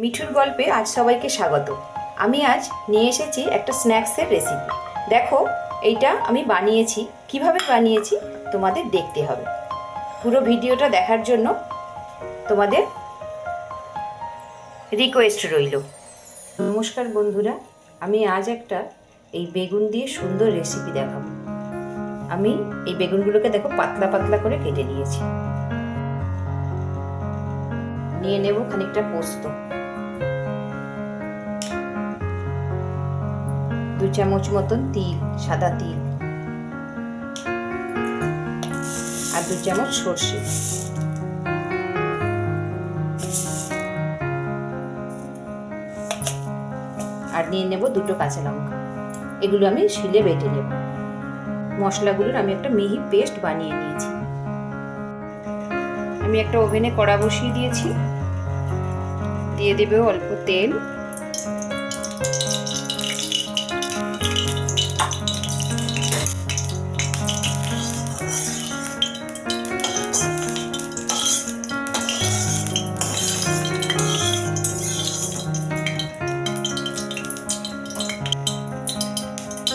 মিঠুর গল্পে আজ সবাইকে স্বাগত। আমি আজ নিয়ে এসেছি একটা স্ন্যাক্সের রেসিপি। দেখো, এইটা আমি বানিয়েছি। কিভাবে বানিয়েছি তোমাদের দেখতে হবে। পুরো ভিডিওটা দেখার জন্য তোমাদের রিকোয়েস্ট রইল। নমস্কার বন্ধুরা, আমি আজ একটা এই বেগুন দিয়ে সুন্দর রেসিপি দেখাবো। আমি এই বেগুনগুলোকে দেখো পাতলা পাতলা করে কেটে নিয়েছি। নিয়ে নেব খানিকটা পোস্ত, 2 চামচ মতন তিল, সাদা তিল, আর 2 চামচ সর্ষে, আর নিয়ে নেব 2টো কাঁচা লঙ্কা। এগুলো আমি শিলে বেটে নেব। মশলাগুলোর আমি একটা মিহি পেস্ট বানিয়ে নিয়েছি। আমি একটা ওভেনে কড়া বসিয়ে দিয়েছি। দিয়ে দেব অল্প তেল,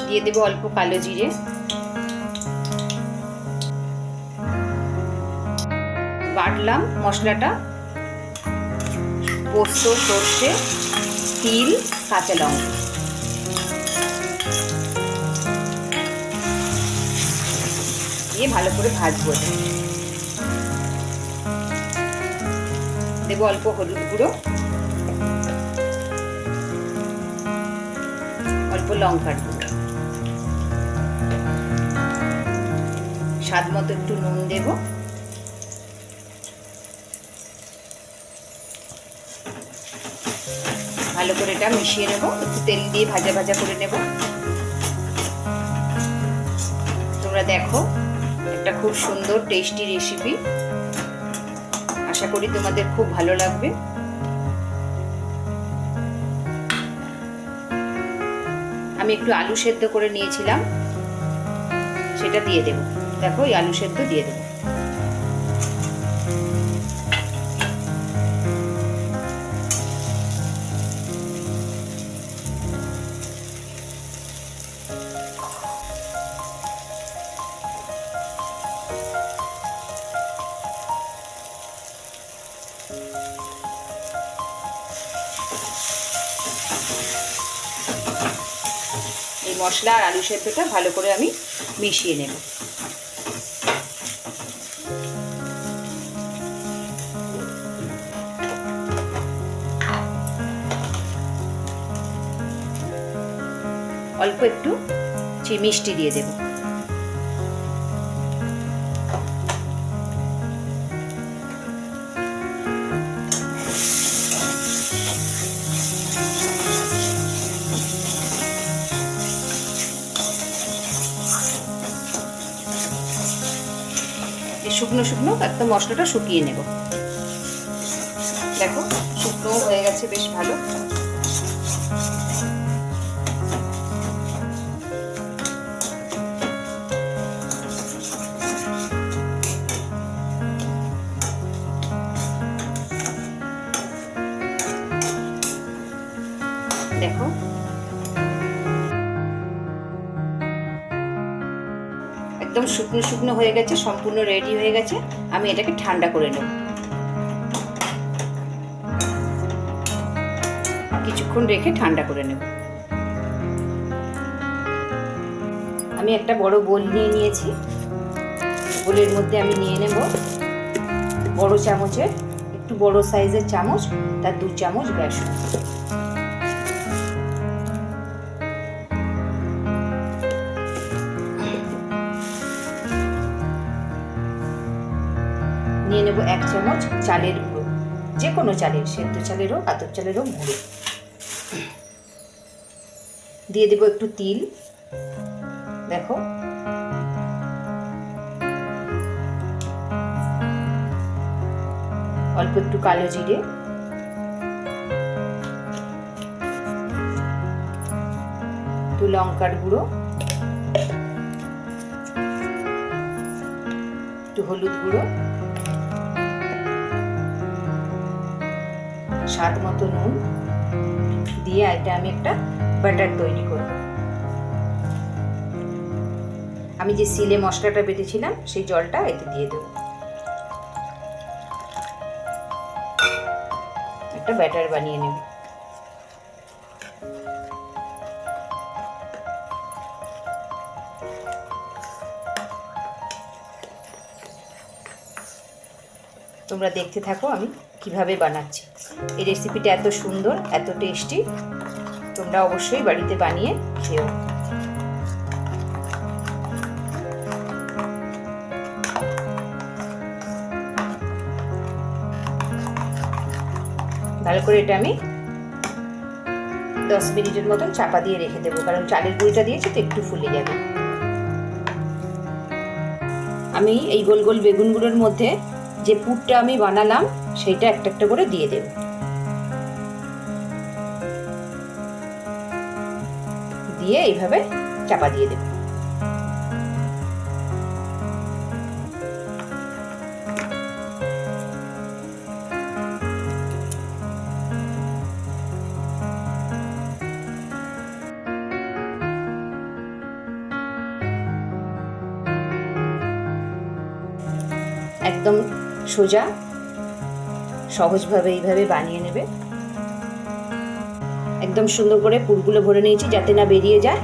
দিয়ে দেব অল্প কালো জিরে, বাটলাম মশলাটা, পোস্ত, সর্ষে, তিল, কাঁচা লঙ্কা। দিয়ে ভালো করে ভাজবো। দেব অল্প হলুদ গুঁড়ো, অল্প লঙ্কার গুঁড়ো, স্বাদ মতো একটু নুন দেব। ভালো করে এটা মিশিয়ে নেব। একটু তেল দিয়ে ভাজা ভাজা করে নেব। তোমরা দেখো, একটা খুব সুন্দর টেস্টি রেসিপি। আশা করি তোমাদের খুব ভালো লাগবে। আমি একটু আলু সেদ্ধ করে নিয়েছিলাম, সেটা দিয়ে দেব। দেখো, এই আলু সেদ্ধ দিয়ে দেব। এই মশলা আর আলু সেদ্ধটা ভালো করে আমি মিশিয়ে নেব। অল্প একটু মিষ্টি দিয়ে দেব। শুকনো শুকনো একদম মশলাটা শুকিয়ে নেব। দেখো, শুকনো হয়ে গেছে বেশ ভালো। দেখো, একদম শুকনো শুকনো হয়ে গেছে, সম্পূর্ণ রেডি হয়ে গেছে। আমি এটাকে ঠান্ডা করে নেব। কিছুক্ষণ রেখে ঠান্ডা করে নেব। আমি একটা বড় বোল নিয়ে নিয়েছি। বোলের মধ্যে আমি নিয়ে নেব বড় চামচের, একটু বড় সাইজের চামচ, তার 2 চামচ বেসন। নিয়ে নেব 1 চামচ চালের গুঁড়ো, যে কোনো চালের, সেদ্ধ চালের হোক, আতপ চালের হোক, গুঁড়ো। দিয়ে দেব একটু তিল। দেখো, অল্প একটু কালো জিরে, একটু লঙ্কার গুঁড়ো, একটু হলুদ গুঁড়ো, স্বাদ মতো নুন দিয়ে এটা আমি একটা ব্যাটার তৈরি করব। আমি যে সিলে মশলাটা বেটেছিলাম সেই জলটা এতে দিয়ে দেব। একটা ব্যাটার বানিয়ে নেব। তোমরা দেখতে থাকো আমি কিভাবে বানাচ্ছি। এই রেসিপিটা এত সুন্দর, এত টেস্টি, তোমরা অবশ্যই বাড়িতে বানিয়ে খেও। ভালো করে এটা আমি 10 মিনিটের মতন চাপা দিয়ে রেখে দেবো, কারণ চালের গুঁড়িটা দিয়েছি তো একটু ফুলে যাবে। আমি এই গোল গোল বেগুনগুলোর মধ্যে যে পুরটা আমি বানালাম সেইটা একটা একটা করে দিয়ে দেব। দিয়ে এইভাবে চাপা দিয়ে দেব। একদম সোজা সহজভাবে এইভাবে বানিয়ে নেবে। একদম সুন্দর করে পুরগুলো ভরে নিয়েছি যাতে না বেরিয়ে যায়।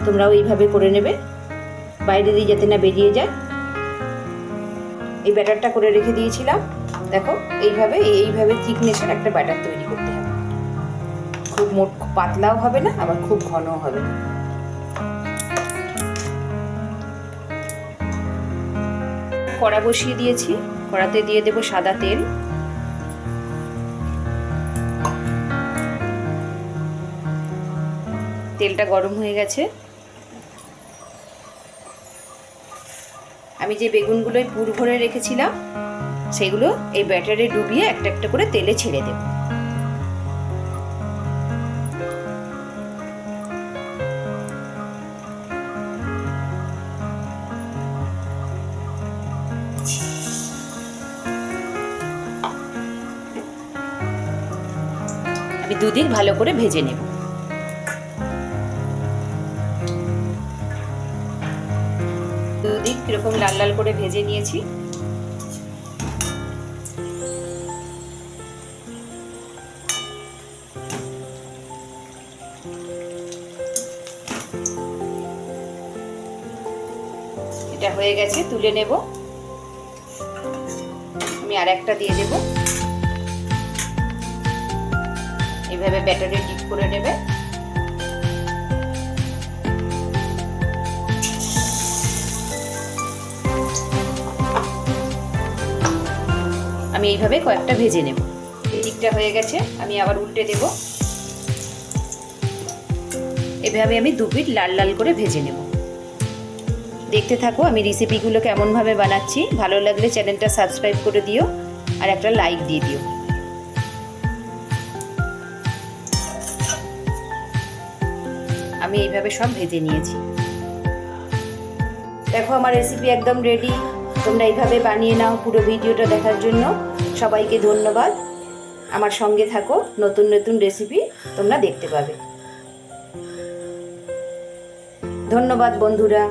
তোমরাও এইভাবে করে নেবে, বাইরে দিয়ে যাতে না বেরিয়ে যায়। এই ব্যাটারটা করে রেখে দিয়েছিলাম, দেখো এইভাবে থিকনেসের একটা ব্যাটার তৈরি করতে হবে। খুব পাতলাও হবে না, আবার খুব ঘনও হবে না। কড়া বসিয়ে দিয়েছি, কড়াতে দিয়ে দেব সাদা তেল। তেলটা গরম হয়ে গেছে। আমি যে বেগুনগুলোয় পুর ভরে রেখেছিলাম সেগুলো এই ব্যাটারে ডুবিয়ে একটা একটা করে তেলে ছেড়ে দেব। আমি দুদিক ভালো করে ভেজে নেব। দুদিক কিরকম লাল লাল করে ভেজে নিয়েছি। এটা হয়ে গেছে, তুলে নেব। আমি আর একটা দিয়ে দেব। এইভাবে ব্যাটারে ডিপ করে নেবে। আমি এইভাবে কয়েকটা ভেজে নেব। এই দিকটা হয়ে গেছে, আমি আবার উল্টে দেব। এভাবে আমি দু পিঠ লাল লাল করে ভেজে নেব। দেখতে থাকো আমি রেসিপিগুলো কেমনভাবে বানাচ্ছি। ভালো লাগলে চ্যানেলটা সাবস্ক্রাইব করে দিও আর একটা লাইক দিয়ে দিও। আমি এইভাবে সব ভেজে নিয়েছি। দেখো আমার রেসিপি একদম রেডি। তোমরা এইভাবে বানিয়ে নাও। পুরো ভিডিওটা দেখার জন্য সবাইকে ধন্যবাদ। আমার সঙ্গে থাকো, নতুন নতুন রেসিপি তোমরা দেখতে পাবে। ধন্যবাদ বন্ধুরা।